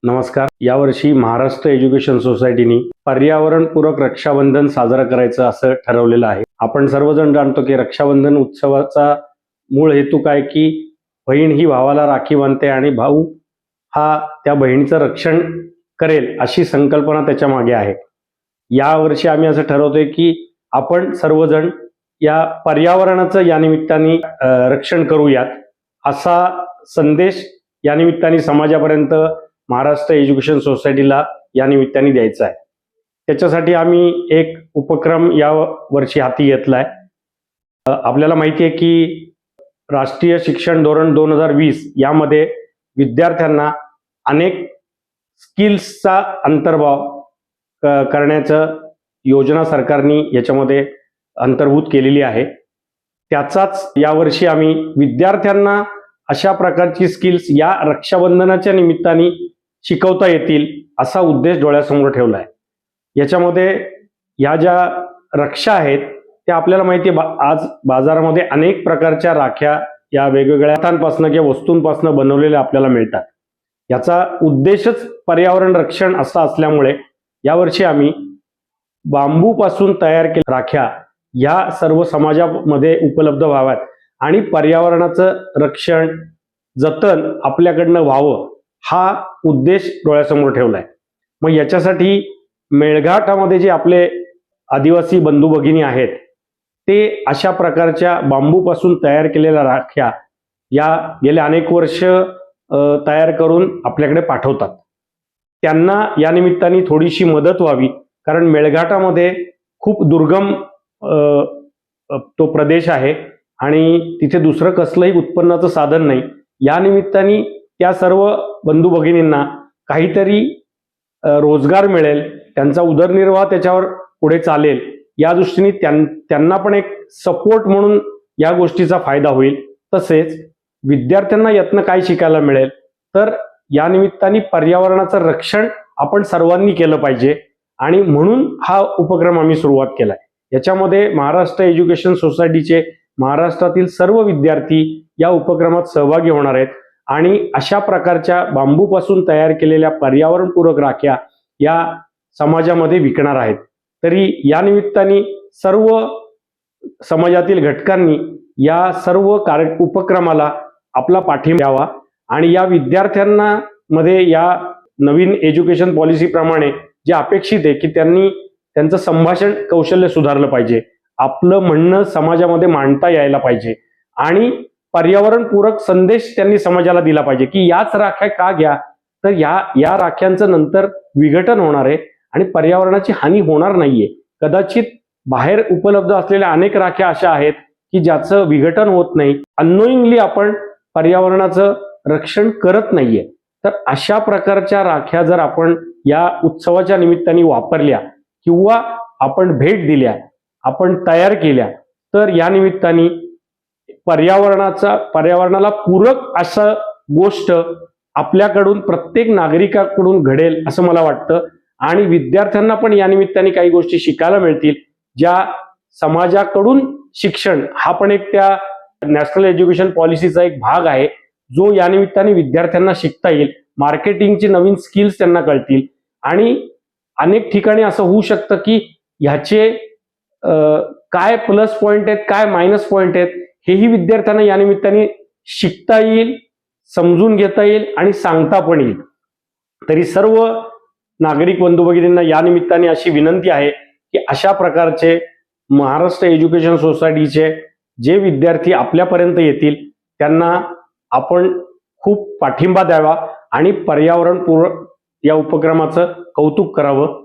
नमस्कार. यावर्षी महाराष्ट्र एज्युकेशन सोसायटीने पर्यावरणपूरक रक्षाबंधन साजरा करायचं असं ठरवलेलं आहे. आपण सर्वजण जाणतो की रक्षाबंधन उत्सवाचा मूळ हेतू काय की बहीण ही भावाला राखी बांधते आणि भाऊ हा त्या बहिणीचं रक्षण करेल अशी संकल्पना त्याच्या मागे आहे. यावर्षी आम्ही असं ठरवतोय की आपण सर्वजण या पर्यावरणाचं या निमित्ताने रक्षण करूयात असा संदेश या निमित्ताने समाजापर्यंत महाराष्ट्र एज्युकेशन सोसायटीला या निमित्ताने द्यायचा आहे. त्याच्यासाठी आम्ही एक उपक्रम या वर्षी हाती घेतलाय. आपल्याला माहिती आहे की राष्ट्रीय शिक्षण धोरण 2020 यामध्ये विद्यार्थ्यांना अनेक स्किल्सचा अंतर्भाव करण्याचं योजना सरकारने याच्यामध्ये अंतर्भूत केलेली आहे. त्याचाच यावर्षी आम्ही विद्यार्थ्यांना अशा प्रकारची स्किल्स या रक्षाबंधनाच्या निमित्ताने शिकवता येतील असा उद्देश डोळ्यासमोर ठेवला आहे. याच्यामध्ये ह्या ज्या रक्षा आहेत त्या आपल्याला माहिती आहे आज बाजारामध्ये अनेक प्रकारच्या राख्या या वेगवेगळ्या पदार्थांपासून किंवा वस्तूंपासून बनवलेल्या आपल्याला मिळतात. याचा उद्देशच पर्यावरण रक्षण असा असल्यामुळे यावर्षी आम्ही बांबूपासून तयार केलेल्या राख्या या सर्व समाजामध्ये उपलब्ध व्हाव्यात आणि पर्यावरणाचं रक्षण जतन आपल्याकडनं व्हावं हा उद्देश डोळ्यासमोर ठेवलाय. मग याच्यासाठी मेळघाटामध्ये जे आपले आदिवासी बंधू भगिनी आहेत ते अशा प्रकारच्या बांबूपासून तयार केलेल्या राख्या या गेल्या अनेक वर्ष तयार करून आपल्याकडे पाठवतात. त्यांना या निमित्ताने थोडीशी मदत व्हावी, कारण मेळघाटामध्ये खूप दुर्गम तो प्रदेश आहे आणि तिथे दुसरं कसलंही उत्पन्नाचं साधन नाही. या निमित्ताने त्या सर्व बंधू भगिनींना काहीतरी रोजगार मिळेल, त्यांचा उदरनिर्वाह त्याच्यावर पुढे चालेल या दृष्टीने त्यांना पण एक सपोर्ट म्हणून या गोष्टीचा फायदा होईल. तसेच विद्यार्थ्यांना यातनं काय शिकायला मिळेल तर या निमित्ताने पर्यावरणाचं रक्षण आपण सर्वांनी केलं पाहिजे आणि म्हणून हा उपक्रम आम्ही सुरुवात केलाय. याच्यामध्ये महाराष्ट्र एज्युकेशन सोसायटीचे महाराष्ट्रातील सर्व विद्यार्थी या उपक्रमात सहभागी होणार आहेत आणि अशा प्रकारच्या बांबूपासून तयार केलेल्या पर्यावरणपूरक राख्या या समाजामध्ये विकणार आहेत. तरी या निमित्ताने सर्व समाजातील घटकांनी या सर्व उपक्रमाला आपला पाठिंबा द्यावा आणि या विद्यार्थ्यांना मध्ये या नवीन एज्युकेशन पॉलिसीप्रमाणे जे अपेक्षित आहे की त्यांनी त्यांचं संभाषण कौशल्य सुधारलं पाहिजे, आपलं म्हणणं समाजामध्ये मांडता यायला पाहिजे आणि पर्यावरणपूरक संदेश त्यांनी समाजाला दिला पाहिजे की याच राख्या का घ्या, तर या राख्यांचं नंतर विघटन होणार आहे आणि पर्यावरणाची हानी होणार नाहीये. कदाचित बाहेर उपलब्ध असलेल्या अनेक राख्या अशा आहेत की ज्याचं विघटन होत नाही, अननोईंगली आपण पर्यावरणाचं रक्षण करत नाहीये. तर अशा प्रकारच्या राख्या जर आपण या उत्सवाच्या निमित्ताने वापरल्या किंवा आपण भेट दिल्या, आपण तयार केल्या तर या निमित्ताने पर्यावरणाला पूरक असं गोष्ट आपल्याकडून प्रत्येक नागरिकाकडून घडेल असं मला वाटतं आणि विद्यार्थ्यांना पण या निमित्ताने काही गोष्टी शिकायला मिळतील ज्या समाजाकडून शिक्षण हा पण एक त्या नॅशनल एज्युकेशन पॉलिसीचा एक भाग आहे जो या निमित्ताने विद्यार्थ्यांना शिकता येईल. मार्केटिंगची नवीन स्किल्स त्यांना कळतील आणि अनेक ठिकाणी असं होऊ शकतं की ह्याचे काय प्लस पॉइंट आहेत, काय मायनस पॉइंट आहेत हेही विद्यार्थ्यांना या निमित्ताने शिकता येईल, समजून घेता येईल आणि सांगता पण येईल. तरी सर्व नागरिक बंधू भगिनींना या निमित्ताने अशी विनंती आहे की अशा प्रकारचे महाराष्ट्र एज्युकेशन सोसायटीचे जे विद्यार्थी आपल्यापर्यंत येतील त्यांना आपण खूप पाठिंबा द्यावा आणि पर्यावरणपूरक या उपक्रमाचं कौतुक करावं